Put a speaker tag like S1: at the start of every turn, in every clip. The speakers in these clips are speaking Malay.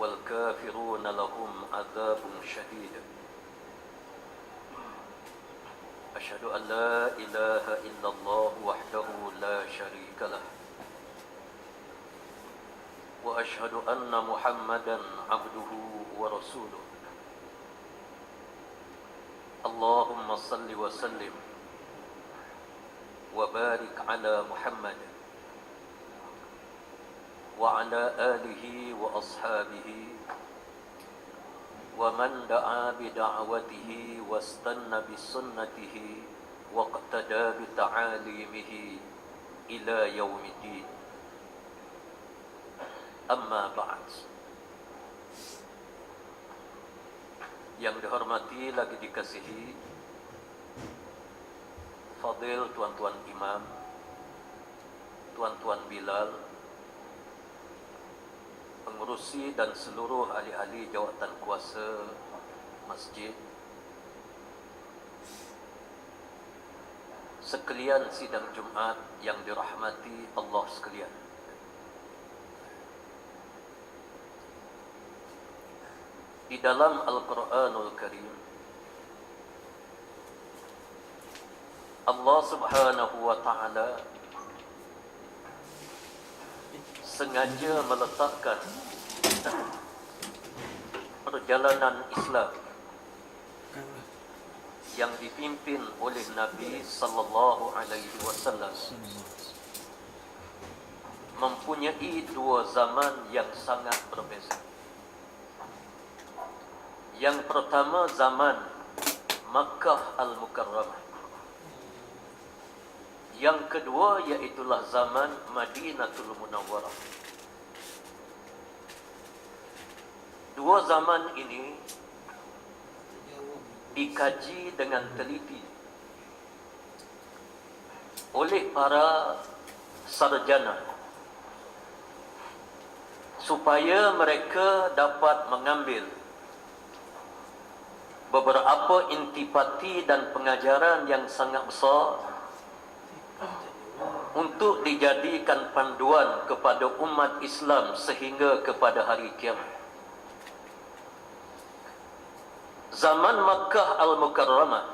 S1: والكافرون لهم عذاب شديد. أشهد أن لا إله إلا الله وحده لا شريك له، وأشهد أن محمدا عبده ورسوله. اللهم صل وسلم وبارك على محمد وعلى آله وأصحابه ومن دعا بدعوته واستنى بسنته واقتدى بتعاليمه إلى يوم الدين. أما بعد. Yang dihormati lagi dikasihi Fadil tuan-tuan imam, tuan-tuan Bilal, pengurusi dan seluruh ahli-ahli jawatan kuasa masjid, sekalian sidang Jumaat yang dirahmati Allah sekalian. Di dalam Al-Quranul Karim, Allah Subhanahu wa Ta'ala sengaja meletakkan perjalanan Islam yang dipimpin oleh Nabi sallallahu alaihi wasallam mempunyai dua zaman yang sangat berbeza. Yang pertama zaman Makkah Al-Mukarramah. Yang kedua iaitulah zaman Madinatul Munawwarah. Dua zaman ini dikaji dengan teliti oleh para sarjana supaya mereka dapat mengambil beberapa intipati dan pengajaran yang sangat besar untuk dijadikan panduan kepada umat Islam sehingga kepada hari kiamat. Zaman Makkah Al-Mukarramah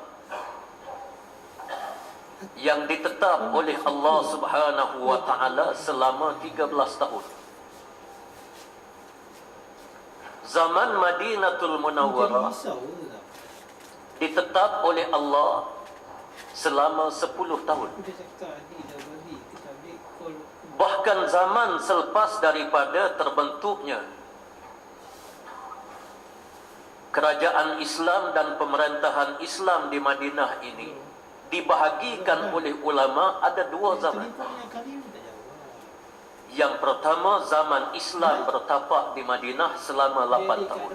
S1: yang ditetap oleh Allah Subhanahu wa Ta'ala selama 13 tahun. Zaman Madinatul Munawwarah ditetap oleh Allah selama 10 tahun. Bahkan zaman selepas daripada terbentuknya kerajaan Islam dan pemerintahan Islam di Madinah ini dibahagikan oleh ulama ada dua zaman. Yang pertama, zaman Islam bertapak di Madinah selama 8 tahun.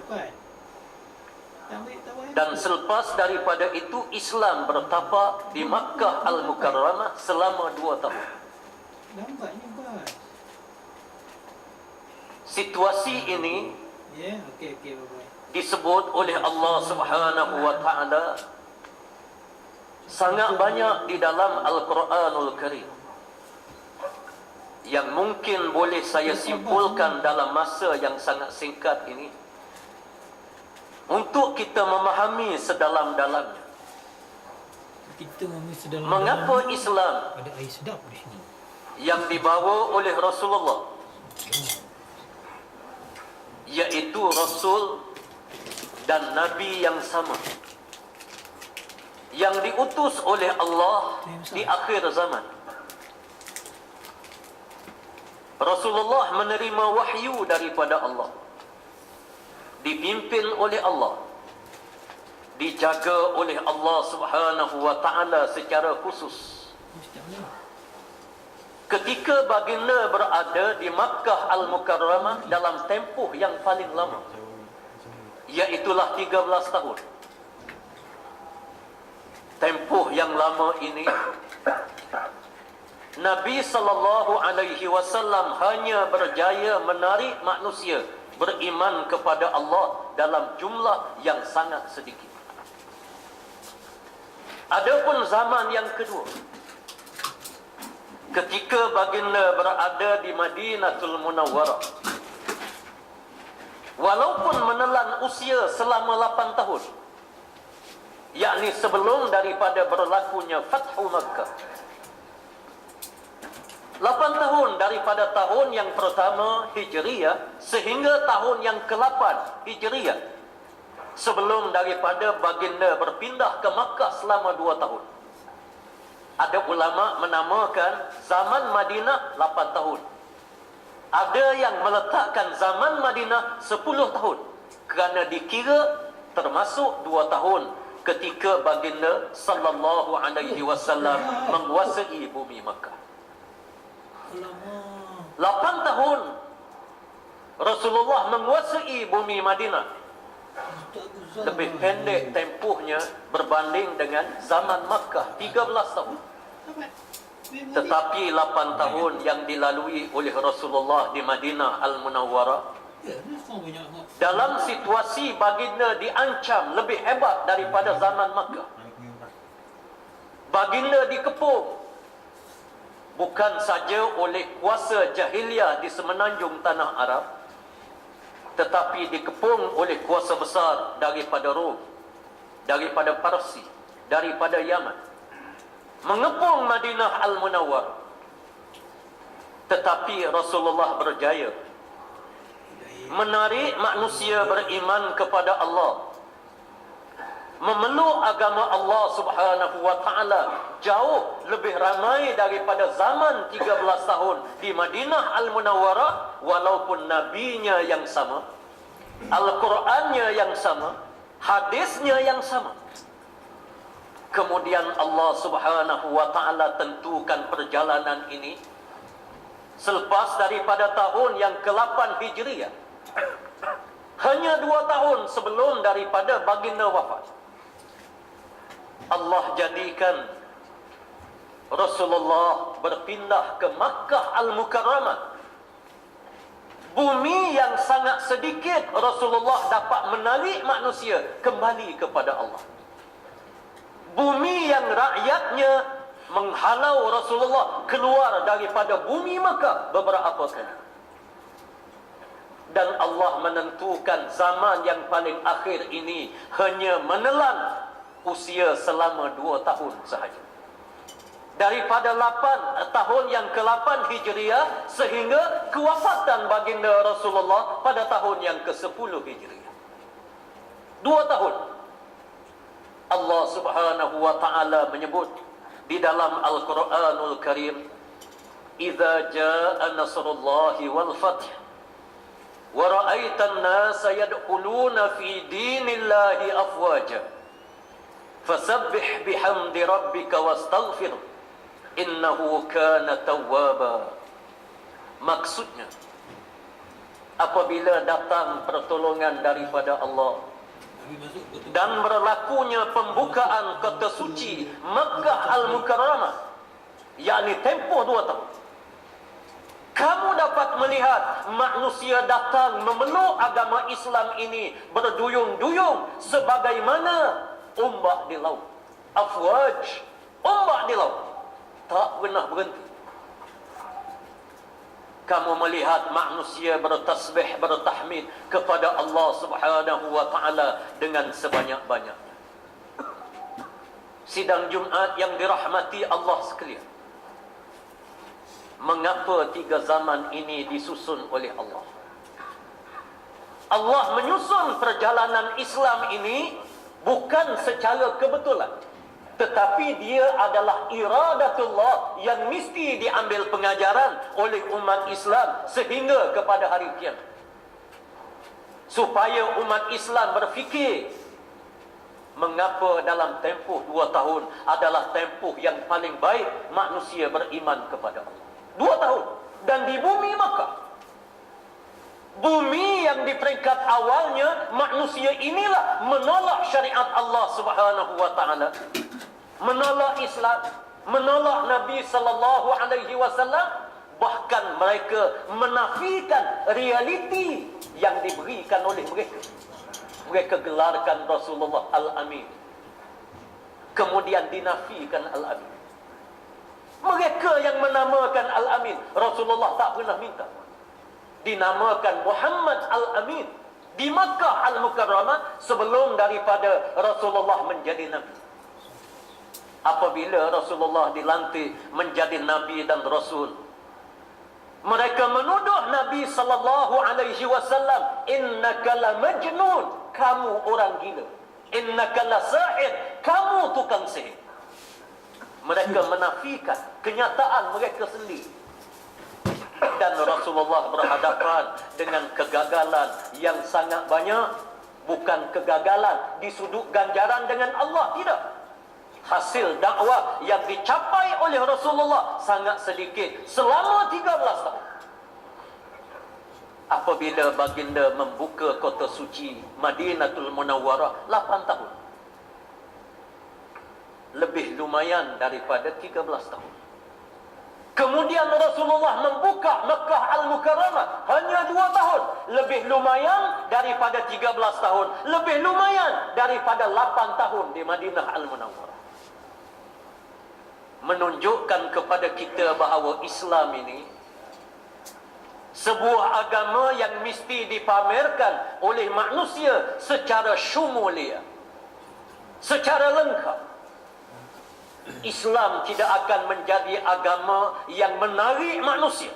S1: Dan selepas daripada itu Islam bertapak di Makkah Al-Mukarramah selama 2 tahun. Situasi ini disebut oleh Allah Subhanahu wa Ta'ala sangat banyak di dalam Al-Quranul Karim, yang mungkin boleh saya simpulkan dalam masa yang sangat singkat ini untuk kita memahami sedalam-dalamnya. Mengapa Islam
S2: ada air sedap di sini
S1: yang dibawa oleh Rasulullah, yaitu Rasul dan Nabi yang sama, yang diutus oleh Allah di akhir zaman. Rasulullah menerima wahyu daripada Allah, dipimpin oleh Allah, dijaga oleh Allah Subhanahu wa Ta'ala secara khusus. Ketika baginda berada di Makkah Al-Mukarramah dalam tempoh yang paling lama, iaitulah 13 tahun. Tempoh yang lama ini Nabi sallallahu alaihi wasallam hanya berjaya menarik manusia beriman kepada Allah dalam jumlah yang sangat sedikit. Adapun zaman yang kedua, ketika baginda berada di Madinatul Munawwarah, walaupun menelan usia selama 8 tahun, yakni sebelum daripada berlakunya Fathu Makkah. 8 tahun daripada tahun yang pertama Hijriyah sehingga tahun yang ke-8 Hijriyah, sebelum daripada baginda berpindah ke Makkah selama 2 tahun. Ada ulama menamakan zaman Madinah 8 tahun. Ada yang meletakkan zaman Madinah 10 tahun, kerana dikira termasuk 2 tahun ketika baginda sallallahu alaihi wasallam menguasai bumi Makkah. 8 tahun Rasulullah menguasai bumi Madinah. Lebih pendek tempohnya berbanding dengan zaman Makkah 13 tahun. Tetapi 8 tahun yang dilalui oleh Rasulullah di Madinah Al-Munawwarah, dalam situasi baginda diancam lebih hebat daripada zaman Makkah. Baginda dikepung bukan saja oleh kuasa jahiliah di semenanjung tanah Arab, tetapi dikepung oleh kuasa besar daripada Rom, daripada Parsi, daripada Yaman, mengepung Madinah Al-Munawwarah. Tetapi Rasulullah berjaya menarik manusia beriman kepada Allah, memeluk agama Allah Subhanahu wa ta'ala jauh lebih ramai daripada zaman 13 tahun di Madinah Al-Munawwarah, walaupun nabinya yang sama, Al-Qurannya yang sama, hadisnya yang sama. Kemudian Allah Subhanahu wa ta'ala tentukan perjalanan ini selepas daripada tahun yang ke-8 Hijriyah, hanya 2 tahun sebelum daripada baginda wafat. Allah jadikan Rasulullah berpindah ke Makkah Al-Mukarramah, bumi yang sangat sedikit Rasulullah dapat menarik manusia kembali kepada Allah, bumi yang rakyatnya menghalau Rasulullah keluar daripada bumi Makkah beberapa kali. Dan Allah menentukan zaman yang paling akhir ini hanya menelan usia selama 2 tahun sahaja. Daripada 8 tahun yang ke-8 Hijriyah sehingga kewafatan baginda Rasulullah pada tahun yang ke-10 Hijriyah. 2 tahun. Allah Subhanahu wa ta'ala menyebut di dalam Al-Quranul Karim, "Idza jaa nasrullahi wal fath wa ra'aitan nasa yadkhuluna fi dinillahi afwaja fasabbih bihamdi rabbika wastaghfir innahu kana tawwaba." Maksudnya, apabila datang pertolongan daripada Allah dan berlakunya pembukaan kota suci Makkah Al-Mukarramah, yakni tempoh 2 tahun, kamu dapat melihat manusia datang memeluk agama Islam ini berduyung-duyung sebagaimana ombak di laut. Afwaj, ombak di laut, tak pernah berhenti. Kamu melihat manusia bertasbih, bertahmid kepada Allah Subhanahu wa ta'ala dengan sebanyak-banyaknya. Sidang Jumaat yang dirahmati Allah sekalian, mengapa 3 zaman ini disusun oleh Allah? Allah menyusun perjalanan Islam ini bukan secara kebetulan, tetapi dia adalah iradatullah yang mesti diambil pengajaran oleh umat Islam sehingga kepada hari kiamat, supaya umat Islam berfikir mengapa dalam tempoh 2 tahun adalah tempoh yang paling baik manusia beriman kepada Allah. 2 tahun, dan di bumi Makkah, bumi yang di peringkat awalnya manusia inilah menolak syariat Allah Subhanahu wa ta'ala, menolak Islam, menolak Nabi sallallahu alaihi wasallam, bahkan mereka menafikan realiti yang diberikan oleh mereka. Mereka gelarkan Rasulullah Al-Amin, kemudian dinafikan Al-Amin. Mereka yang menamakan Al-Amin, Rasulullah tak pernah minta. Dinamakan Muhammad Al-Amin, di Makkah Al-Mukarramah sebelum daripada Rasulullah menjadi Nabi. Apabila Rasulullah dilantik menjadi Nabi dan Rasul, mereka menuduh Nabi sallallahu alaihi wasallam, innaka la majnun, kamu orang gila. Innaka la sahir, kamu tukang sihir. Mereka menafikan kenyataan mereka sendiri. Dan Rasulullah berhadapan dengan kegagalan yang sangat banyak. Bukan kegagalan di sudut ganjaran dengan Allah, tidak. Hasil dakwah yang dicapai oleh Rasulullah sangat sedikit selama 13 tahun. Apabila baginda membuka kota suci Madinatul Munawwarah 8 tahun. Lebih lumayan daripada 13 tahun. Kemudian Rasulullah membuka Makkah Al-Mukarramah hanya 2 tahun. Lebih lumayan daripada 13 tahun. Lebih lumayan daripada 8 tahun di Madinah Al-Munawwarah. Menunjukkan kepada kita bahawa Islam ini sebuah agama yang mesti dipamerkan oleh manusia secara syumulia, secara lengkap. Islam tidak akan menjadi agama yang menarik manusia,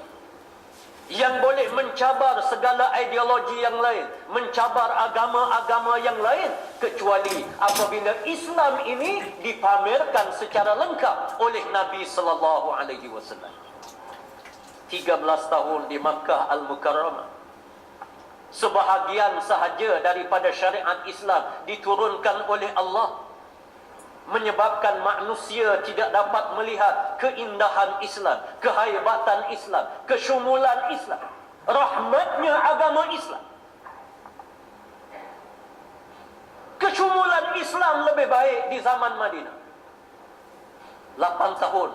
S1: yang boleh mencabar segala ideologi yang lain, mencabar agama-agama yang lain, kecuali apabila Islam ini dipamerkan secara lengkap oleh Nabi sallallahu alaihi wasallam. 13 tahun di Makkah Al-Mukarramah, sebahagian sahaja daripada syariat Islam diturunkan oleh Allah, menyebabkan manusia tidak dapat melihat keindahan Islam, kehebatan Islam, kesyumulan Islam, rahmatnya agama Islam. Kesyumulan Islam lebih baik di zaman Madinah. 8 tahun.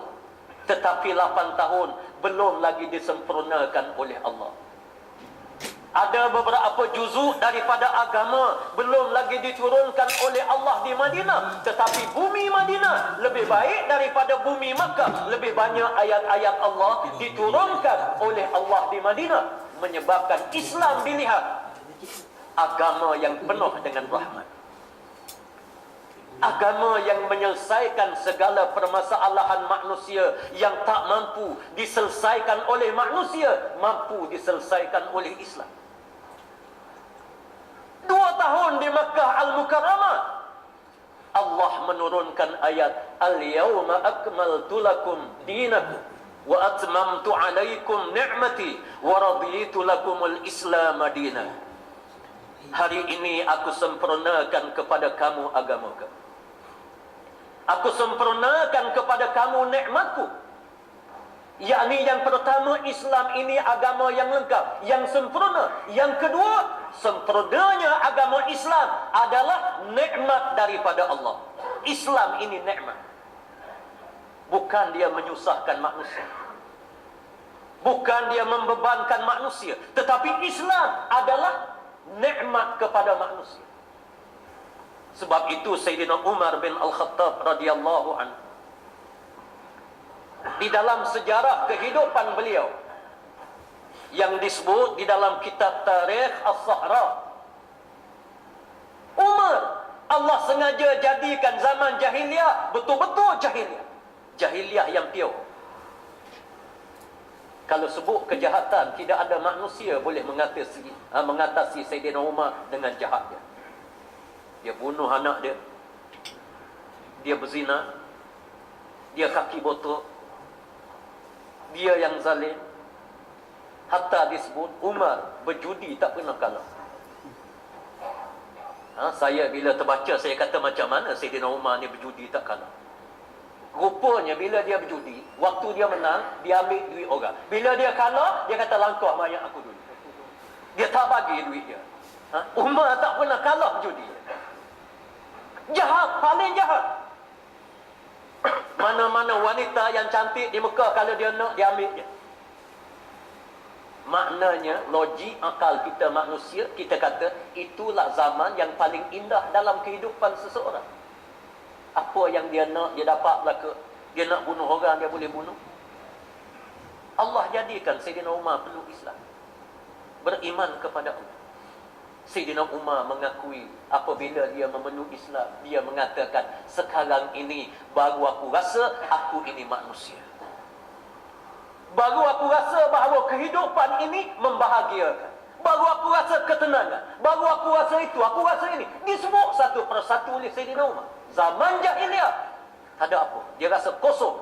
S1: Tetapi 8 tahun belum lagi disempurnakan oleh Allah. Ada beberapa juzuk daripada agama belum lagi diturunkan oleh Allah di Madinah. Tetapi bumi Madinah lebih baik daripada bumi Makkah. Lebih banyak ayat-ayat Allah diturunkan oleh Allah di Madinah, menyebabkan Islam dilihat agama yang penuh dengan rahmat, agama yang menyelesaikan segala permasalahan manusia yang tak mampu diselesaikan oleh manusia, mampu diselesaikan oleh Islam. 2 tahun di Makkah Al-Mukarramah, Allah menurunkan ayat, Al-yawma akmaltu lakum dinakum wa atmamtu alaikum ni'mati wa raditu lakumul Islam madina. Hari ini aku sempurnakan kepada kamu agama kamu. Aku sempurnakan kepada kamu nikmatku. Yakni yang pertama, Islam ini agama yang lengkap, yang sempurna. Yang kedua, sempurnanya agama Islam adalah nikmat daripada Allah. Islam ini nikmat. Bukan dia menyusahkan manusia, bukan dia membebankan manusia, tetapi Islam adalah nikmat kepada manusia. Sebab itu Sayyidina Umar bin Al-Khattab radhiyallahu anhu, di dalam sejarah kehidupan beliau yang disebut di dalam kitab Tarikh As-Sahra, Umar, Allah sengaja jadikan zaman jahiliah betul-betul jahiliah, jahiliah yang pure. Kalau sebut kejahatan, tidak ada manusia boleh mengatasi Sayyidina Umar dengan jahatnya. Dia bunuh anak dia, dia berzina, dia kaki botok, dia yang zalim. Hatta disebut Umar berjudi tak pernah kalah. Saya bila terbaca, saya kata macam mana Sayyidina Umar ni berjudi tak kalah. Rupanya bila dia berjudi, waktu dia menang, dia ambil duit orang. Bila dia kalah, dia kata langkah mayat aku dulu. Dia tak bagi duit dia. Umar tak pernah kalah berjudi. Jahat, paling jahat. Mana-mana wanita yang cantik di Mekah, kalau dia nak, dia ambil je. Maknanya, logik akal kita manusia, kita kata itulah zaman yang paling indah dalam kehidupan seseorang. Apa yang dia nak, dia dapat belaka. Dia nak bunuh orang, dia boleh bunuh. Allah jadikan Sayyidina Umar peluk Islam, beriman kepada Allah. Sayyidina Umar mengakui apabila dia memeluk Islam, dia mengatakan, sekarang ini baru aku rasa aku ini manusia. Baru aku rasa bahawa kehidupan ini membahagiakan. Baru aku rasa ketenangan. Baru aku rasa itu, aku rasa ini. Disebut satu persatu oleh Sayyidina Umar. Zaman jahiliyah tak ada apa, dia rasa kosong.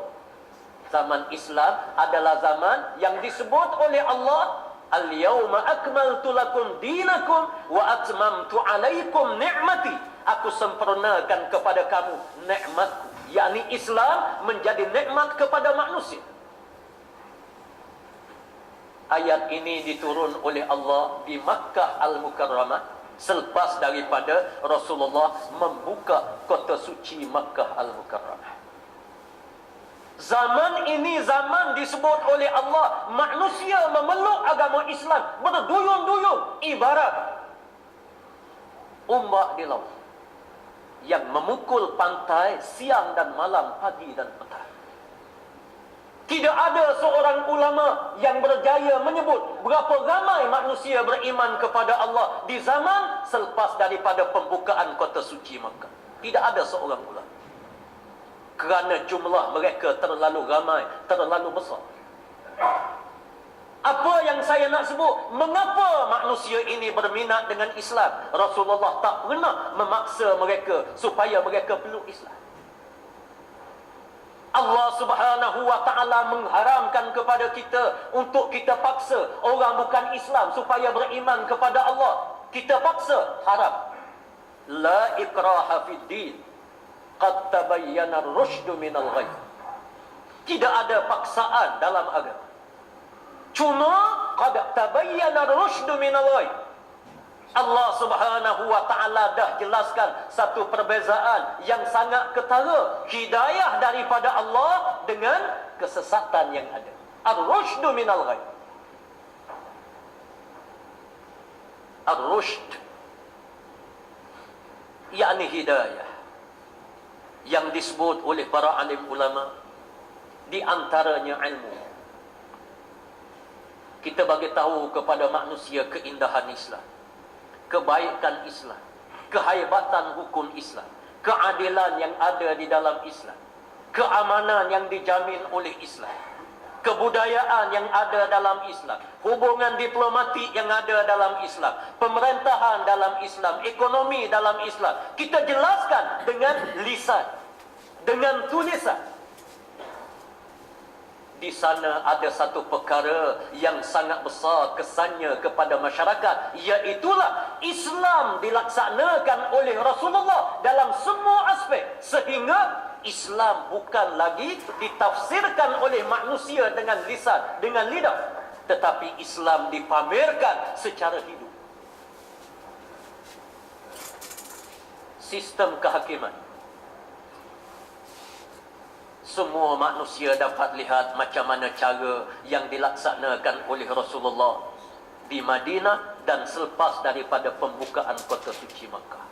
S1: Zaman Islam adalah zaman yang disebut oleh Allah, al-yawma akmaltu lakum dinakum wa atmamtu alaikum ni'mati. Aku sempurnakan kepada kamu nikmatku, yakni Islam menjadi nikmat kepada manusia. Ayat ini diturun oleh Allah di Makkah Al-Mukarramah selepas daripada Rasulullah membuka kota suci Makkah Al-Mukarramah. Zaman ini zaman disebut oleh Allah manusia memeluk agama Islam berduyun-duyun, ibarat ombak di laut yang memukul pantai siang dan malam, pagi dan petang. Tidak ada seorang ulama yang berjaya menyebut berapa ramai manusia beriman kepada Allah di zaman selepas daripada pembukaan kota suci Makkah. Tidak ada seorang ulama. Kerana jumlah mereka terlalu ramai, terlalu besar. Apa yang saya nak sebut, mengapa manusia ini berminat dengan Islam? Rasulullah tak pernah memaksa mereka supaya mereka peluk Islam. Allah Subhanahu wa ta'ala mengharamkan kepada kita untuk kita paksa orang bukan Islam supaya beriman kepada Allah. Kita paksa, haram. La ikraha fid din, qad tabayyana ar-rusydu minal ghayy. Tidak ada paksaan dalam agama. Cuma qad tabayyana ar-rusydu minal ghayy. Allah Subhanahu wa ta'ala dah jelaskan satu perbezaan yang sangat ketara, hidayah daripada Allah dengan kesesatan yang ada. Ar-rusydu minal ghayy. Ar-rusyd yakni hidayah yang disebut oleh para alim ulama, di antaranya ilmu. Kita bagi tahu kepada manusia keindahan Islam, kebaikan Islam, kehebatan hukum Islam, keadilan yang ada di dalam Islam, keamanan yang dijamin oleh Islam, kebudayaan yang ada dalam Islam, hubungan diplomatik yang ada dalam Islam, pemerintahan dalam Islam, ekonomi dalam Islam. Kita jelaskan dengan lisan, dengan tulisan. Di sana ada satu perkara yang sangat besar kesannya kepada masyarakat, iaitulah Islam dilaksanakan oleh Rasulullah dalam semua aspek, sehingga Islam bukan lagi ditafsirkan oleh manusia dengan lisan, dengan lidah, tetapi Islam dipamerkan secara hidup. Sistem kehakiman, semua manusia dapat lihat macam mana cara yang dilaksanakan oleh Rasulullah di Madinah dan selepas daripada pembukaan kota suci Makkah.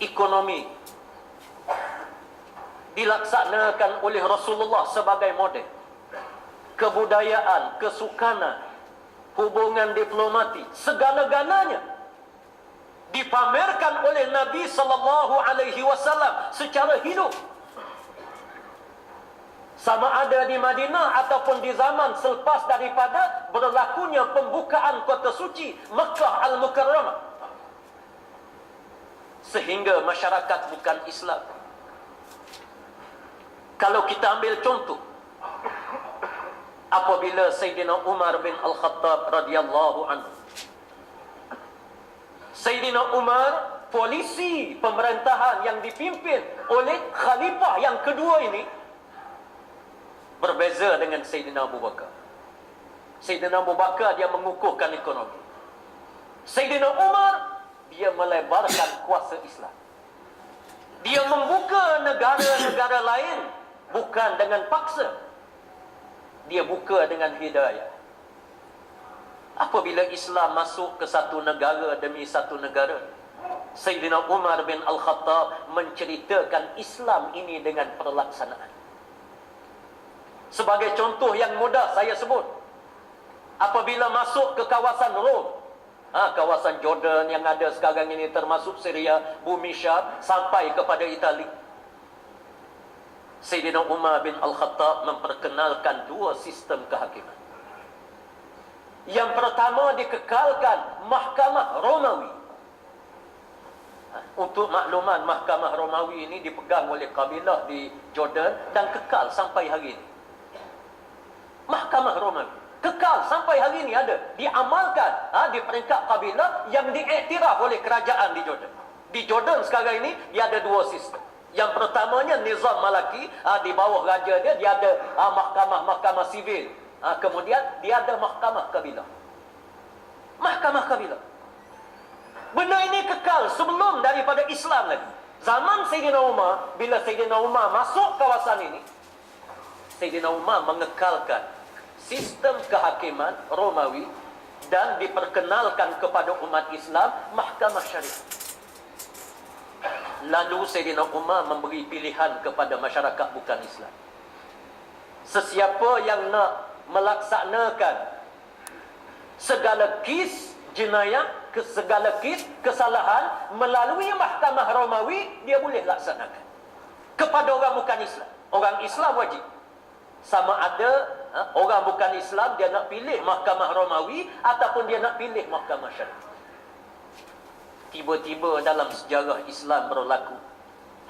S1: Ekonomi dilaksanakan oleh Rasulullah sebagai model. Kebudayaan, kesukanan, hubungan diplomatik, segala-galanya dipamerkan oleh Nabi sallallahu alaihi wasallam secara hidup. Sama ada di Madinah ataupun di zaman selepas daripada berlakunya pembukaan kota suci Makkah Al-Mukarramah. Sehingga masyarakat bukan Islam, kalau kita ambil contoh, apabila Sayyidina Umar bin Al-Khattab radhiyallahu anhu, Sayyidina Umar, polisi pemerintahan yang dipimpin oleh khalifah yang kedua ini, berbeza dengan Sayyidina Abu Bakar. Sayyidina Abu Bakar dia mengukuhkan ekonomi. Sayyidina Umar dia melebarkan kuasa Islam. Dia membuka negara-negara lain bukan dengan paksa. Dia buka dengan hidayah. Apabila Islam masuk ke satu negara demi satu negara, Sayyidina Umar bin Al-Khattab menceritakan Islam ini dengan perlaksanaan. Sebagai contoh yang mudah saya sebut, apabila masuk ke kawasan Rom, kawasan Jordan yang ada sekarang ini, termasuk Syria, bumi Syam, sampai kepada Itali, Sayyidina Umar bin Al-Khattab memperkenalkan dua sistem kehakiman. Yang pertama, dikekalkan Mahkamah Romawi. Untuk makluman, Mahkamah Romawi ini dipegang oleh kabilah di Jordan dan kekal sampai hari ini. Mahkamah Romawi kekal sampai hari ini, ada, diamalkan di peringkat kabilah yang diiktiraf oleh kerajaan di Jordan. Di Jordan sekarang ini dia ada dua sistem. Yang pertamanya Nizam Malaki, di bawah raja dia ada mahkamah sivil. Kemudian dia ada mahkamah kabilah. Mahkamah kabilah. Benda ini kekal sebelum daripada Islam lagi. Zaman Sayyidina Umar, bila Sayyidina Umar masuk kawasan ini, Sayyidina Umar mengekalkan sistem kehakiman Romawi dan diperkenalkan kepada umat Islam mahkamah syariah. Lalu Sayyidina Umar memberi pilihan kepada masyarakat bukan Islam. Sesiapa yang nak melaksanakan segala kes jenayah, segala kes kesalahan melalui mahkamah Romawi, dia boleh laksanakan. Kepada orang bukan Islam, orang Islam wajib. Sama ada orang bukan Islam dia nak pilih mahkamah Romawi ataupun dia nak pilih mahkamah syariah. Tiba-tiba dalam sejarah Islam berlaku,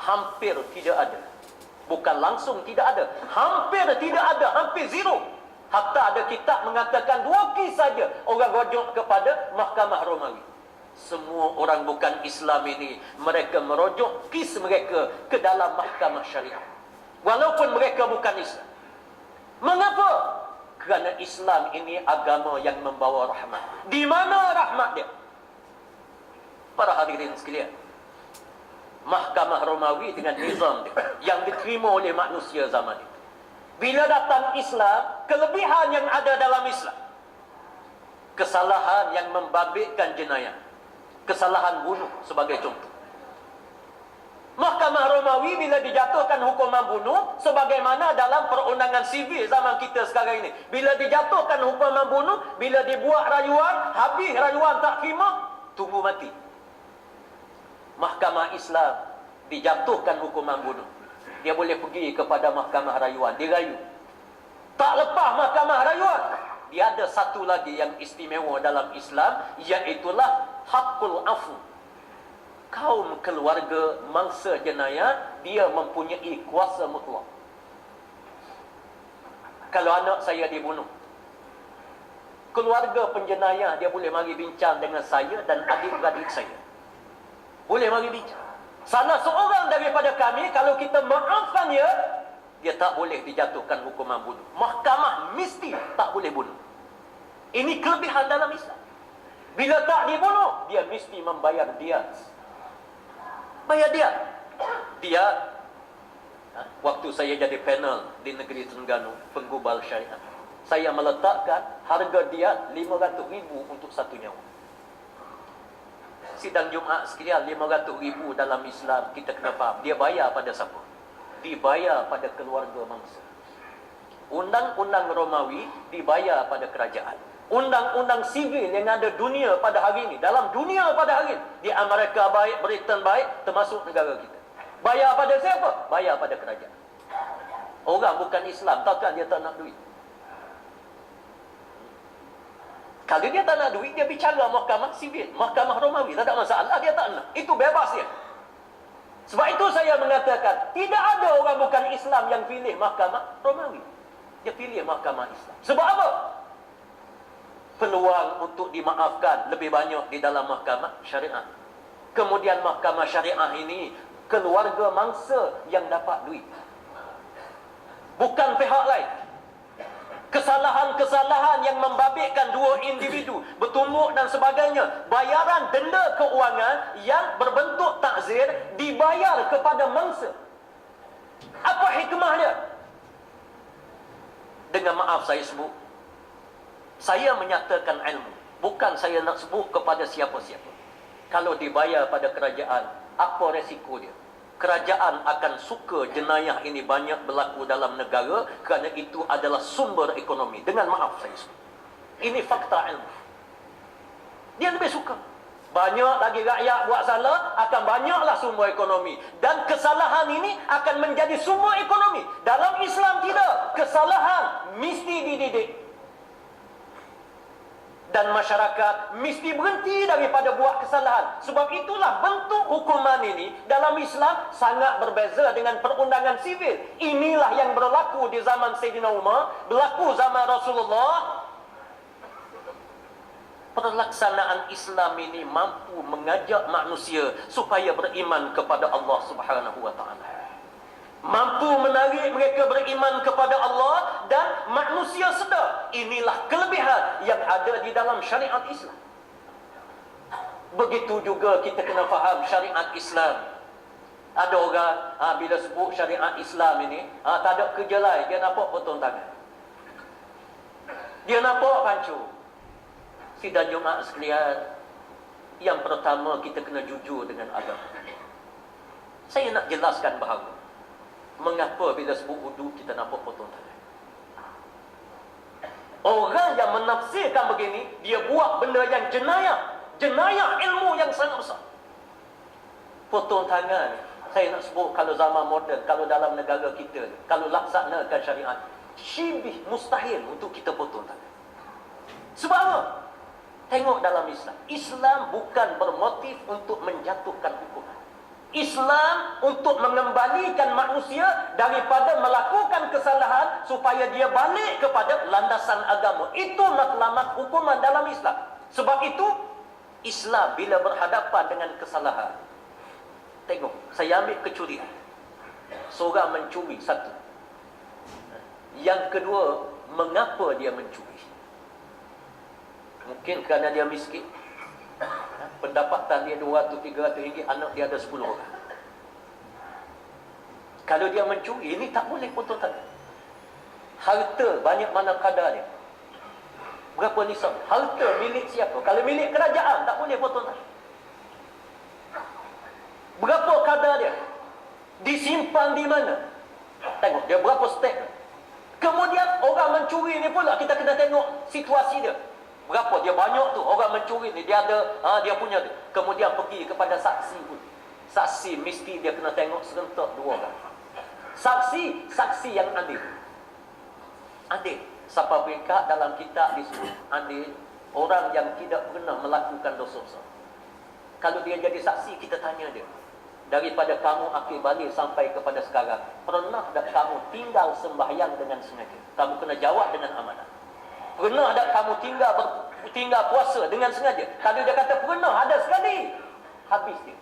S1: hampir tidak ada, bukan langsung tidak ada, hampir tidak ada, hampir zero. Hatta ada kitab mengatakan 2 kes saja orang rujuk kepada mahkamah Romawi. Semua orang bukan Islam ini, mereka merujuk kes mereka ke dalam mahkamah syariah, walaupun mereka bukan Islam. Mengapa? Kerana Islam ini agama yang membawa rahmat. Di mana rahmat dia? Para hadirin sekalian, mahkamah Romawi dengan nizam dia yang diterima oleh manusia zaman itu. Bila datang Islam, kelebihan yang ada dalam Islam, kesalahan yang membabitkan jenayah, kesalahan bunuh sebagai contoh. Mahkamah Romawi bila dijatuhkan hukuman bunuh, sebagaimana dalam perundangan sivil zaman kita sekarang ini, bila dijatuhkan hukuman bunuh, bila dibuat rayuan, habis rayuan tak terima, tunggu mati. Mahkamah Islam dijatuhkan hukuman bunuh, dia boleh pergi kepada mahkamah rayuan, dirayu. Tak lepas mahkamah rayuan, dia ada satu lagi yang istimewa dalam Islam, iaitulah hakul afu. Kaum keluarga mangsa jenayah, dia mempunyai kuasa mutlak. Kalau anak saya dibunuh, keluarga penjenayah dia boleh mari bincang dengan saya dan adik-beradik saya. Boleh mari bincang. Salah seorang daripada kami, kalau kita maafkan dia, dia tak boleh dijatuhkan hukuman bunuh. Mahkamah mesti tak boleh bunuh. Ini kelebihan dalam Islam. Bila tak dibunuh, dia mesti membayar diat. Bayar diat. Diat, waktu saya jadi panel di negeri Terengganu, penggubal syariah, saya meletakkan harga diat 500,000 untuk satu nyawa. Sidang Jumaat sekalian, 500,000 dalam Islam, kita kena faham, dia bayar pada siapa? Dibayar pada keluarga mangsa. Undang-undang Romawi dibayar pada kerajaan. Undang-undang sivil yang ada dunia pada hari ini, dalam dunia pada hari ini, di Amerika baik, Britain baik, termasuk negara kita, bayar pada siapa? Bayar pada kerajaan. Orang bukan Islam, takkan dia tak nak duit? Kalau dia tak nak duit, dia bicara mahkamah sivil, mahkamah Romawi, tak ada masalah, dia tak nak. Itu bebas dia. Sebab itu saya mengatakan, tidak ada orang bukan Islam yang pilih mahkamah Romawi. Dia pilih mahkamah Islam. Sebab apa? Peluang untuk dimaafkan lebih banyak di dalam mahkamah syariah. Kemudian mahkamah syariah ini, keluarga mangsa yang dapat duit, bukan pihak lain. Kesalahan-kesalahan yang membabitkan dua individu, bertumbuk dan sebagainya, bayaran denda keuangan yang berbentuk takzir dibayar kepada mangsa. Apa hikmah dia? Dengan maaf saya sebut, saya menyatakan ilmu, bukan saya nak sebut kepada siapa-siapa. Kalau dibayar pada kerajaan, apa resiko dia? Kerajaan akan suka jenayah ini banyak berlaku dalam negara kerana itu adalah sumber ekonomi. Dengan maaf saya sebut, Ini fakta ilmu. Dia lebih suka. Banyak lagi rakyat buat salah, akan banyaklah sumber ekonomi. Dan kesalahan ini akan menjadi sumber ekonomi. Dalam Islam tidak. Kesalahan mesti dididik. Dan masyarakat mesti berhenti daripada buat kesalahan. Sebab itulah bentuk hukuman ini dalam Islam sangat berbeza dengan perundangan sivil. Inilah yang berlaku di zaman Sayyidina Umar, berlaku zaman Rasulullah. Pelaksanaan Islam ini mampu mengajak manusia supaya beriman kepada Allah Subhanahu wa taala. Mampu menarik mereka beriman kepada Allah, dan manusia sedar inilah kelebihan yang ada di dalam syariat Islam. Begitu juga kita kena faham syariat Islam. Ada orang bila sebut syariat Islam ini, tak ada kerja lain, dia nampak potong tangan, dia nampak pancung. Sidang Jumaat sekalian, yang pertama kita kena jujur dengan agama. Saya nak jelaskan bahawa mengapa bila sebut wudu kita nampak potong tangan. Orang yang menafsirkan begini, dia buat benda yang jenayah ilmu yang sangat besar. Potong tangan, saya nak sebut kalau zaman moden, kalau dalam negara kita, kalau laksanakan syariat, syibih mustahil untuk kita potong tangan. Sebab apa? Tengok dalam Islam. Islam bukan bermotif untuk menjatuhkan hukuman. Islam untuk mengembalikan manusia daripada melakukan kesalahan supaya dia balik kepada landasan agama. Itu matlamat hukuman dalam Islam. Sebab itu Islam bila berhadapan dengan kesalahan, tengok, saya ambil kecurian. Seorang mencuri satu. Yang kedua, mengapa dia mencuri? Mungkin kerana dia miskin, pendapatan dia 200-300 ringgit, anak dia ada 10 orang. Kalau dia mencuri, ini tak boleh potong tangan. Harta banyak mana kadar dia, berapa nisab, harta milik siapa. Kalau milik kerajaan, tak boleh potong tangan. Berapa kadar dia, disimpan di mana, tengok dia berapa step. Kemudian orang mencuri ni pula kita kena tengok situasi dia. Berapa dia banyak tu orang mencuri ni, dia ada dia punya tu. Kemudian pergi kepada saksi pun. Saksi mesti dia kena tengok serentak 2 orang. Saksi yang adil. Adil. Siapa peringkat dalam kitab disebut adil, orang yang tidak pernah melakukan dosa besar. Kalau dia jadi saksi, kita tanya dia, daripada kamu akhir balik sampai kepada sekarang, pernah tak kamu tinggal sembahyang dengan sengaja? Kamu kena jawab dengan amanah. Pernah tak kamu tinggal puasa dengan sengaja? Kalau dia kata pernah, ada sekali, habis dia.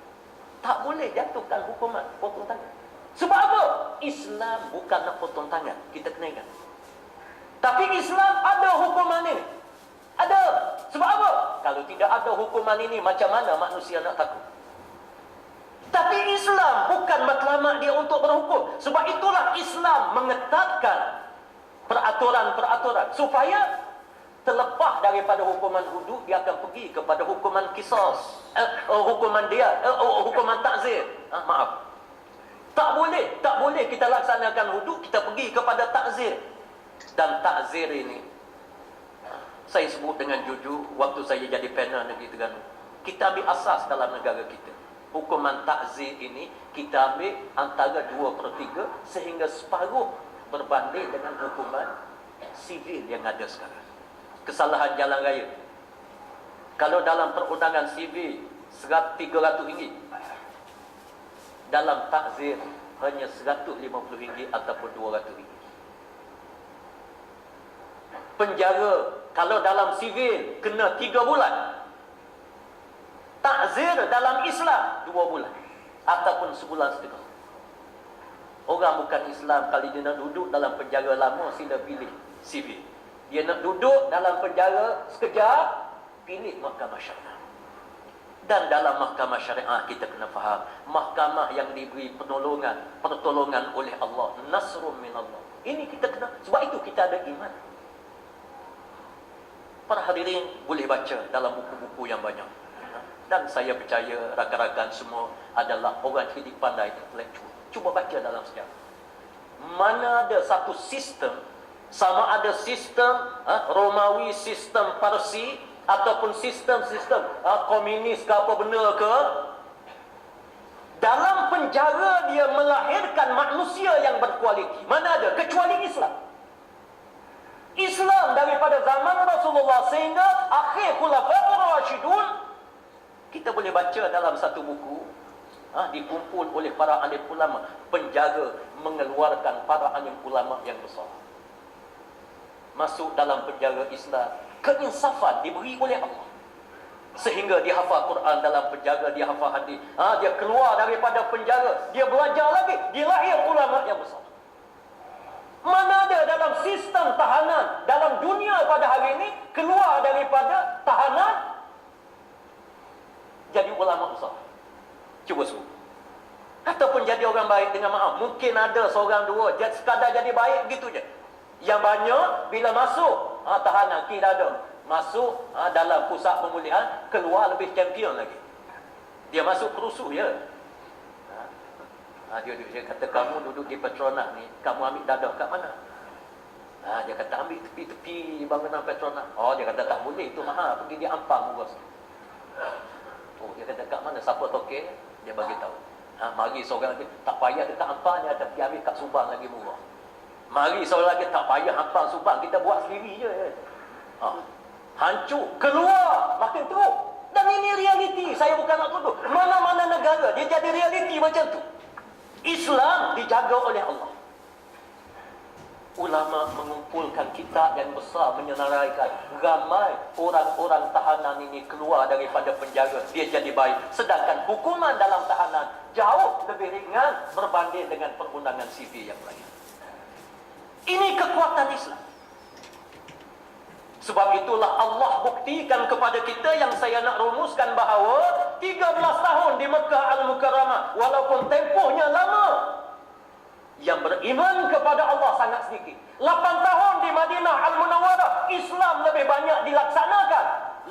S1: Tak boleh jatuhkan hukuman potong tangan. Sebab apa? Islam bukan nak potong tangan, kita kena ingat. Tapi Islam ada hukuman ini. Ada. Sebab apa? Kalau tidak ada hukuman ini, macam mana manusia nak takut? Tapi Islam bukan matlamat dia untuk berhukum. Sebab itulah Islam mengetatkan peraturan-peraturan supaya terlepas daripada hukuman hudud, dia akan pergi kepada hukuman qisas, hukuman dia, hukuman takzir. Maaf, tak boleh kita laksanakan hudud, kita pergi kepada takzir. Dan takzir ini, saya sebut dengan jujur, waktu saya jadi panel Negeri Terengganu, kita ambil asas dalam negara kita. Hukuman takzir ini kita ambil antara 2/3 sehingga separuh berbanding dengan hukuman sivil yang ada sekarang. Kesalahan jalan raya, kalau dalam perundangan sivil 300 ringgit, dalam takzir hanya 150 ringgit ataupun 200 ringgit. Penjara kalau dalam sivil kena 3 bulan, takzir dalam Islam 2 bulan ataupun 1,5 bulan. Orang bukan Islam, kalau dia nak duduk dalam penjara lama, sila pilih sivil. Dia nak duduk dalam penjara sekejap, pilih mahkamah syariah. Dan dalam mahkamah syariah kita kena faham, mahkamah yang diberi pertolongan oleh Allah, nasrun min Allah. Ini kita kena, sebab itu kita ada iman. Para hadirin boleh baca dalam buku-buku yang banyak. Dan saya percaya rakan-rakan semua adalah orang hidup pandai intelektual. Cuba baca dalam sejarah. Mana ada satu sistem Sama ada sistem Romawi, sistem Parsi, ataupun sistem-sistem komunis ke apa benda ke, dalam penjara dia melahirkan manusia yang berkualiti. Mana ada? Kecuali Islam. Islam daripada zaman Rasulullah sehingga akhir Khulafaur Rasyidun, kita boleh baca dalam satu buku, dikumpul oleh para alim ulama, penjaga mengeluarkan para alim ulama yang besar masuk dalam penjara Islam. Keinsafan diberi oleh Allah sehingga dia hafal Quran dalam penjara, dia hafal hadis, dia keluar daripada penjara, dia belajar lagi, dia lahir ulama yang besar. Mana ada dalam sistem tahanan dalam dunia pada hari ini keluar daripada tahanan jadi ulama besar? Cuba suruh. Ataupun jadi orang baik, dengan maaf, mungkin ada seorang dua sekadar jadi baik begitu je. Yang banyak bila masuk tahanan, tidak ada masuk dalam pusat pemulihan, keluar lebih champion lagi. Dia masuk kerusuh je. Dia kata, kamu duduk di Petronas ni, kamu ambil dadah kat mana? Dia kata, ambil tepi-tepi bangunan Petronas. Dia kata, tak boleh, itu mahal, pergi dia ampang urus. Dia kata, kat mana? Siapa toke? Dia bagi tahu. Mari seorang lagi, tak payah dekat ampang, dia pergi ambil kat Subang lagi murah. Mari seorang lagi, tak payah ampang Subang, kita buat sendiri je. Hancur, keluar, makin teruk. Dan ini realiti, saya bukan nak tuduh. Mana-mana negara, dia jadi realiti macam tu. Islam dijaga oleh Allah. Ulama mengumpulkan kitab yang besar menyenaraikan ramai orang-orang tahanan ini keluar daripada penjara, dia jadi baik. Sedangkan hukuman dalam tahanan jauh lebih ringan berbanding dengan perundangan sivil yang lain. Ini kekuatan Islam. Sebab itulah Allah buktikan kepada kita yang saya nak rumuskan bahawa 13 tahun di Mekah Al-Mukarramah, walaupun tempohnya lama, yang beriman kepada Allah sangat sedikit. 8 tahun di Madinah Al-Munawwarah, Islam lebih banyak dilaksanakan,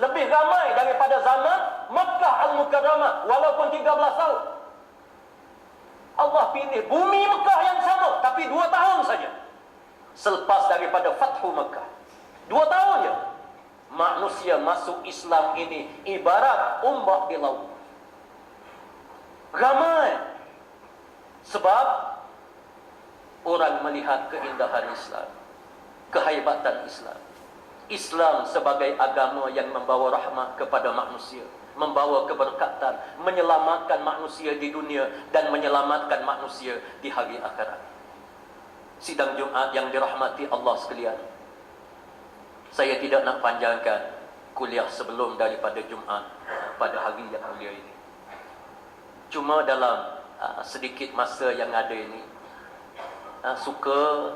S1: lebih ramai daripada zaman Mekah Al-Mukarramah, walaupun 13 tahun. Allah pilih bumi Mekah yang sama, tapi 2 tahun saja selepas daripada Fathu Mekah. 2 tahun je manusia masuk Islam ini ibarat ombak di laut. Ramai. Sebab orang melihat keindahan Islam, kehaibatan Islam. Islam sebagai agama yang membawa rahmat kepada manusia, membawa keberkatan, menyelamatkan manusia di dunia dan menyelamatkan manusia di hari akhirat. Sidang Jumaat yang dirahmati Allah sekalian, saya tidak nak panjangkan kuliah sebelum daripada Jumaat pada hari yang mulia ini. Cuma dalam sedikit masa yang ada ini, suka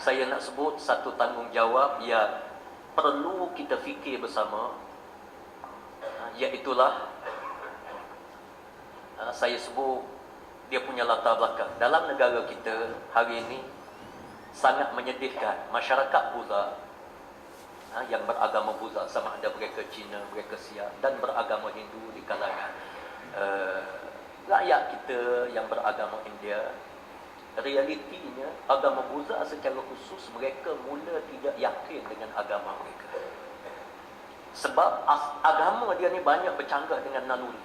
S1: saya nak sebut satu tanggungjawab yang perlu kita fikir bersama, iaitulah saya sebut dia punya latar belakang. Dalam negara kita hari ini sangat menyedihkan masyarakat Buddha yang beragama Buddha, sama ada mereka Cina, mereka Siam, dan beragama Hindu di kalangan rakyat kita yang beragama India. Realitinya agama Buddha secara khusus mereka mula tidak yakin dengan agama mereka. Sebab agama dia ni banyak bercanggah dengan naluri.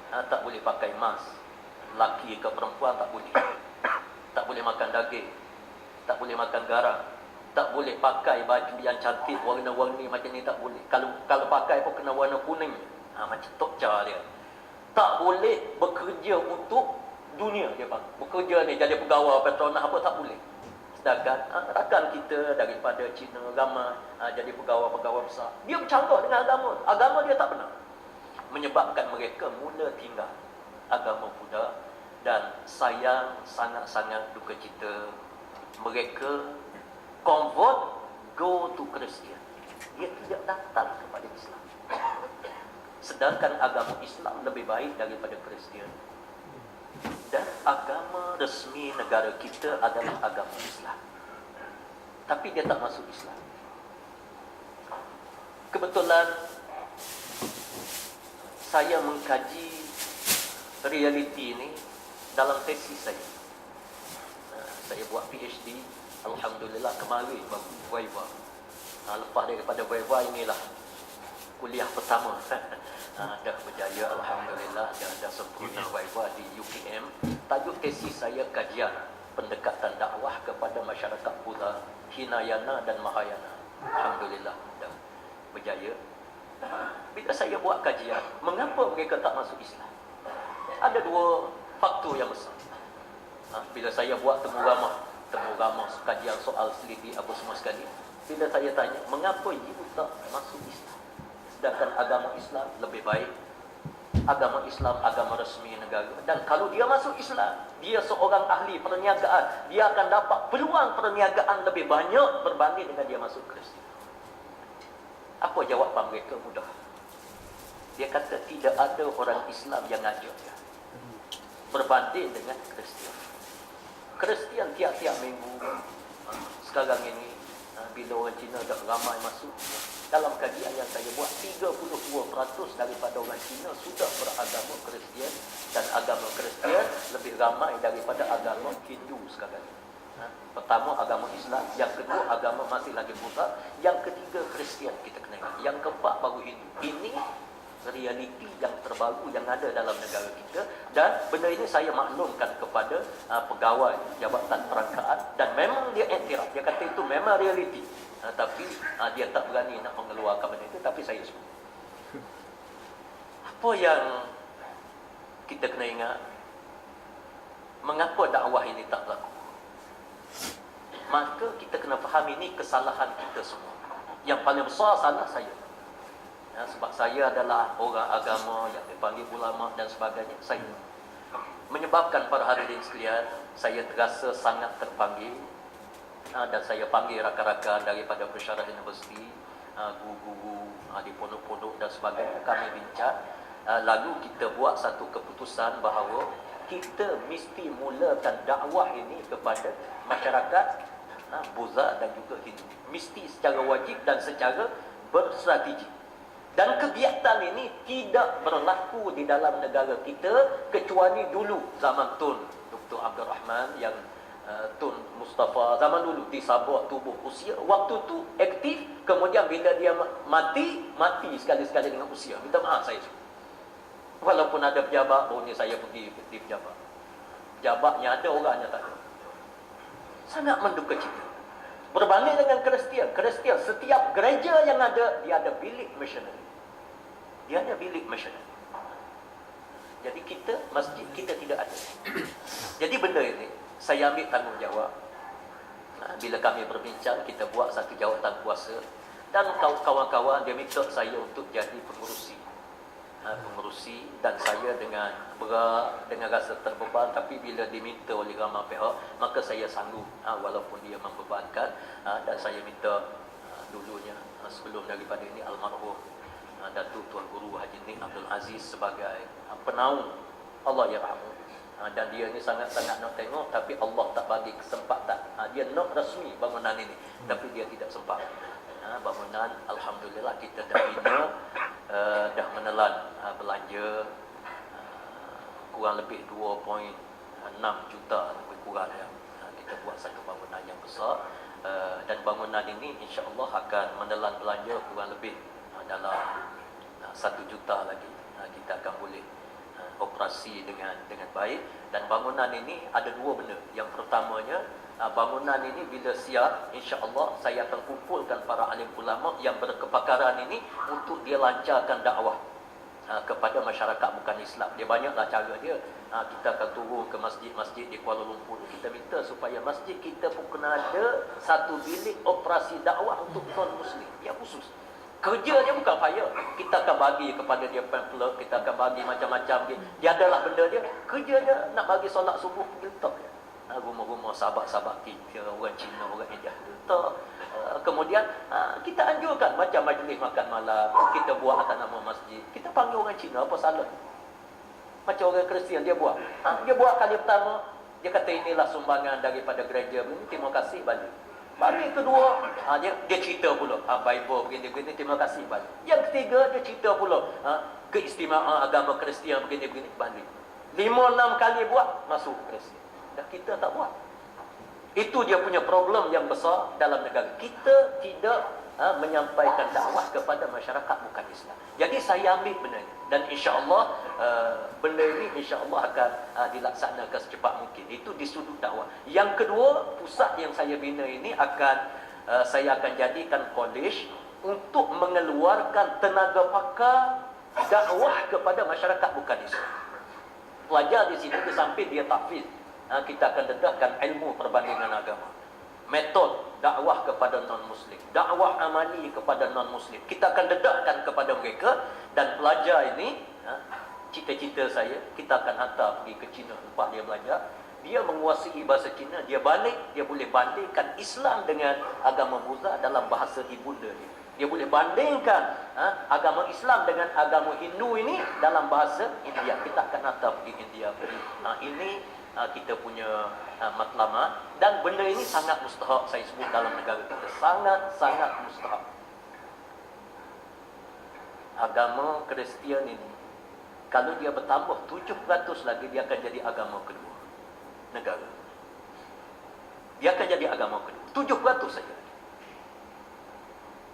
S1: Tak boleh pakai mask, laki ke perempuan tak boleh. Tak boleh makan daging, tak boleh makan garam, tak boleh pakai baju yang cantik warna-warni macam ni, tak boleh. Kalau pakai pun kena warna kuning, macam tokca dia. Tak boleh bekerja untuk dunia dia bang. Bekerja ni jadi pegawai Petronas apa tak boleh. Sedangkan rakan kita daripada Cina ramai jadi pegawai-pegawai besar. Dia bercanggah dengan agama. Agama dia tak benar. Menyebabkan mereka mula tinggal agama Buddha, dan sayang sangat-sangat duka cita mereka convert, go to Christian. Dia tidak datang kepada Islam. Sedangkan agama Islam lebih baik daripada Kristian. Dan agama resmi negara kita adalah agama Islam. Tapi dia tak masuk Islam. Kebetulan saya mengkaji realiti ini dalam tesis saya. Saya buat PhD Alhamdulillah kemarin baru Viva. Lepas daripada Viva inilah kuliah pertama. Dah berjaya Alhamdulillah, dah sempurna Viva di UKM. Tajuk tesis saya kajian pendekatan dakwah kepada masyarakat Buddha, Hinayana dan Mahayana. Alhamdulillah dah berjaya. Bila saya buat kajian, mengapa mereka tak masuk Islam? Ada dua faktor yang besar. Bila saya buat temu ramah kajian soal seliti apa semua sekali, bila saya tanya, mengapa you tak masuk Islam? Sedangkan agama Islam lebih baik, agama Islam agama resmi negara, dan kalau dia masuk Islam, dia seorang ahli perniagaan, dia akan dapat peluang perniagaan lebih banyak berbanding dengan dia masuk Kristian. Apa jawapan mereka? Mudah. Dia kata tidak ada orang Islam yang ajar dia berbanding dengan Kristian. Kristian tiap-tiap minggu, sekarang ini bila orang Cina dah ramai masuk, dalam kajian yang saya buat, 32% daripada orang Cina sudah beragama Kristian, dan agama Kristian lebih ramai daripada agama Hindu sekarang ini. Pertama agama Islam, yang kedua agama masih lagi Buddha, yang ketiga Kristian kita kena ingat, yang keempat baru Hindu. Ini realiti yang terbaru yang ada dalam negara kita, dan benda ini saya maklumkan kepada pegawai Jabatan Perangkaan, dan memang dia iktiraf, dia kata itu memang realiti, tapi dia tak berani nak mengeluarkan benda itu, tapi saya sebut. Apa yang kita kena ingat, mengapa dakwah ini tak berlaku? Maka kita kena faham ini kesalahan kita semua. Yang paling besar salah saya. Sebab saya adalah orang agama yang dipanggil ulama dan sebagainya. Saya menyebabkan para hadirin sekalian, saya terasa sangat terpanggil, dan saya panggil rakan-rakan daripada Pensyarah Universiti, guru-guru di pondok-pondok dan sebagainya. Kami bincang, lalu kita buat satu keputusan bahawa kita mesti mulakan dakwah ini kepada masyarakat Buddha dan juga Hindu, mesti secara wajib dan secara berstrategi. Dan kegiatan ini tidak berlaku di dalam negara kita kecuali dulu zaman Tun Dr. Abdul Rahman, yang Tun Mustafa zaman dulu di Sabah tubuh usia, waktu tu aktif, kemudian bila dia mati sekali-sekali dengan usia. Minta maaf saya sebut. Walaupun ada pejabat, ni saya pergi di pejabat. Pejabatnya ada, orangnya tak ada. Sangat menduka cita. Berbanding dengan Kristian, setiap gereja yang ada, dia ada bilik missionary. Jadi kita, masjid kita tidak ada. Jadi benda ini, saya ambil tanggungjawab. Bila kami berbincang, kita buat satu jawatan kuasa, dan kawan-kawan dia minta saya untuk jadi pengurusi, dan saya dengan berat, dengan rasa terbeban, tapi bila diminta oleh ramai pihak, maka saya sanggup, walaupun dia membebankan. Dan saya minta dulunya, sebelum daripada ini, almarhum Datuk Tuan Guru Haji Nik Abdul Aziz sebagai penaung, Allah yarhamu. Dan dia ni sangat-sangat nak tengok, tapi Allah tak bagi kesempatan. Dia nak rasmi bangunan ini, tapi dia tidak sempat. Bangunan alhamdulillah kita dah bina, dah menelan belanja kurang lebih 2.6 juta lebih kurang ya. Kita buat satu bangunan yang besar, dan bangunan ini insya-Allah akan menelan belanja kurang lebih dalam 1 juta lagi. Kita akan boleh operasi dengan baik. Dan bangunan ini ada dua benda. Yang pertamanya, bangunan ini bila siap, insya-Allah saya akan kumpulkan para alim ulama yang berkepakaran ini untuk dia lancarkan dakwah kepada masyarakat bukan Islam. Dia banyaklah cara dia. Kita akan turun ke masjid-masjid di Kuala Lumpur. Kita minta supaya masjid kita pun kena ada satu bilik operasi dakwah untuk non-Muslim yang khusus. Kerja dia bukan payah. Kita akan bagi kepada dia pamphlet, kita akan bagi macam-macam. Dia adalah benda dia. Kerja dia nak bagi solat subuh, letak dia. Rumah-rumah sahabat-sahabat kita, orang Cina, orang India, letak. Kemudian kita anjurkan macam majlis makan malam, kita buat atas nama masjid. Kita panggil orang Cina, apa salah? Macam orang Kristian dia buat. Dia buat kali pertama, dia kata inilah sumbangan daripada gereja ini, terima kasih, balik. Balik kedua, dia cerita pula, Bible begini-begini, terima kasih, balik. Yang ketiga, dia cerita pula, keistimewaan agama Kristian begini-begini, balik. 5-6 kali buat, masuk Kristian. Dah kita tak buat. Itu dia punya problem yang besar dalam negara. Kita tidak menyampaikan dakwah kepada masyarakat bukan Islam. Jadi saya ambil benda ini, dan insya-Allah benda ini insya-Allah akan dilaksanakan secepat mungkin. Itu di sudut dakwah. Yang kedua, pusat yang saya bina ini saya akan jadikan college untuk mengeluarkan tenaga pakar dakwah kepada masyarakat bukan Islam. Pelajar di sini di samping dia tahfiz, kita akan dedahkan ilmu perbandingan agama, metod dakwah kepada non-muslim, dakwah amali kepada non-muslim. Kita akan dedahkan kepada mereka, dan pelajar ini, cita-cita saya, kita akan hantar pergi ke China lepas dia belajar. Dia menguasai bahasa Cina, dia balik, dia boleh bandingkan Islam dengan agama Buddha dalam bahasa ibunda dia. Dia boleh bandingkan agama Islam dengan agama Hindu ini dalam bahasa India. Kita akan hantar pergi India. Ini kita punya matlamat, dan benda ini sangat mustahak saya sebut dalam negara kita. Sangat mustahak. Agama Kristian ini, kalau dia bertambah 7% lagi, dia akan jadi agama kedua negara. Dia akan jadi agama kedua. 7% saja.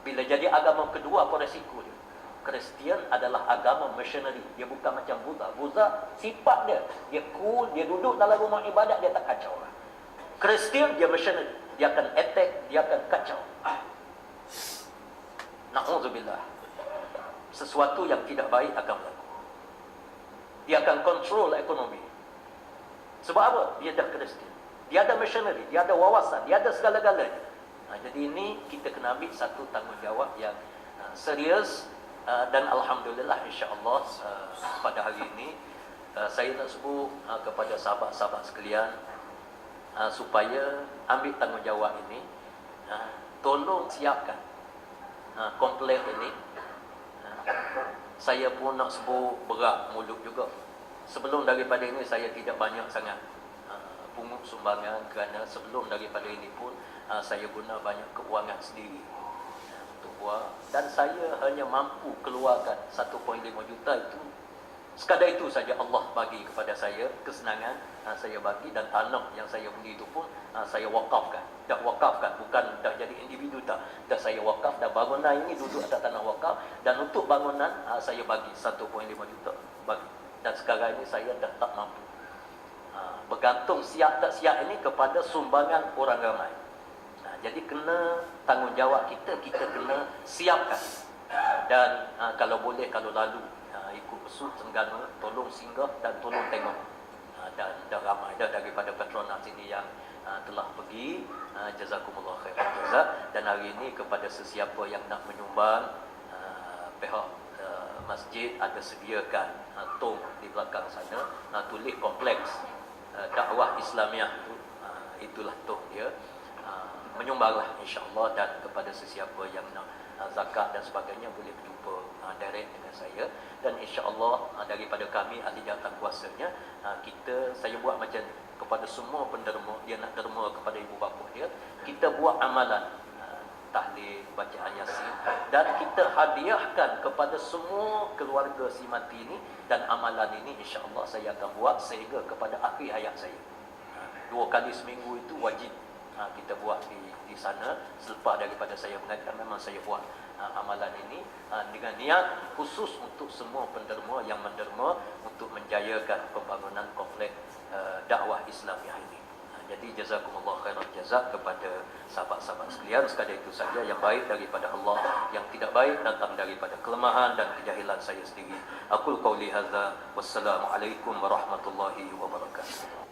S1: Bila jadi agama kedua, apa resiko dia? Kristian adalah agama missionary. Dia bukan macam Buddha. Buddha sifat dia, dia cool, dia duduk dalam rumah ibadat, dia tak kacau orang. Kristian dia missionary, dia akan attack, dia akan kacau. Na'udzubillah. Sesuatu yang tidak baik akan berlaku. Dia akan kontrol ekonomi. Sebab apa? Dia dah Kristian, dia ada missionary, dia ada wawasan, dia ada segala-galanya. Jadi ini kita kena ambil satu tanggungjawab yang serius. Dan Alhamdulillah, insya-Allah pada hari ini saya nak sebut kepada sahabat-sahabat sekalian supaya ambil tanggungjawab ini, tolong siapkan kompleks ini. Saya pun nak sebut berat mulut juga. Sebelum daripada ini saya tidak banyak sangat pungut sumbangan, kerana sebelum daripada ini pun saya guna banyak keuangan sendiri untuk buat, dan saya hanya mampu keluarkan 1.5 juta itu. Sekadar itu saja Allah bagi kepada saya kesenangan, saya bagi, dan tanah yang saya beli itu pun saya wakafkan. Dah wakafkan, bukan dah jadi individu tak. Dah saya wakaf, dan bangunan ini duduk atas tanah wakaf, dan untuk bangunan saya bagi 1.5 juta bagi. Dan sekarang ini saya dah tak mampu. Bergantung siap tak siap ini kepada sumbangan orang ramai. Jadi kena tanggungjawab kita kena siapkan. Dan kalau boleh, kalau lalu ikut besut Tengganu, tolong singgah dan tolong tengok. Dan dah ramai dah daripada Petronas ini yang telah pergi. Jazakumullah khairan jazak. Dan hari ini kepada sesiapa yang nak menyumbang, pihak masjid ada sediakan tong di belakang sana, tulis kompleks dakwah Islamiah itu, itulah tong dia. Menyumbanglah insya-Allah, dan kepada sesiapa yang nak zakat dan sebagainya boleh berjumpa direct dengan saya, dan insya-Allah daripada kami ahli jawatan kuasanya, saya buat macam ni kepada semua penderma. Dia nak derma kepada ibu bapa dia, kita buat amalan tahlil, bacaan Yasin, dan kita hadiahkan kepada semua keluarga si mati ini. Dan amalan ini insya-Allah saya akan buat sehingga kepada akhir hayat saya. 2 kali seminggu itu wajib kita buat di sana. Selepas daripada saya mengajar, memang saya buat amalan ini dengan niat khusus untuk semua penderma yang menderma untuk menjayakan pembangunan kompleks dakwah Islamiah ini. Jadi jazakumullah khairan jazak kepada sahabat-sahabat sekalian. Sekadar itu saja, yang baik daripada Allah, yang tidak baik datang daripada kelemahan dan kejahilan saya sendiri. Aqul qauli hadza, wassalamualaikum warahmatullahi wabarakatuh.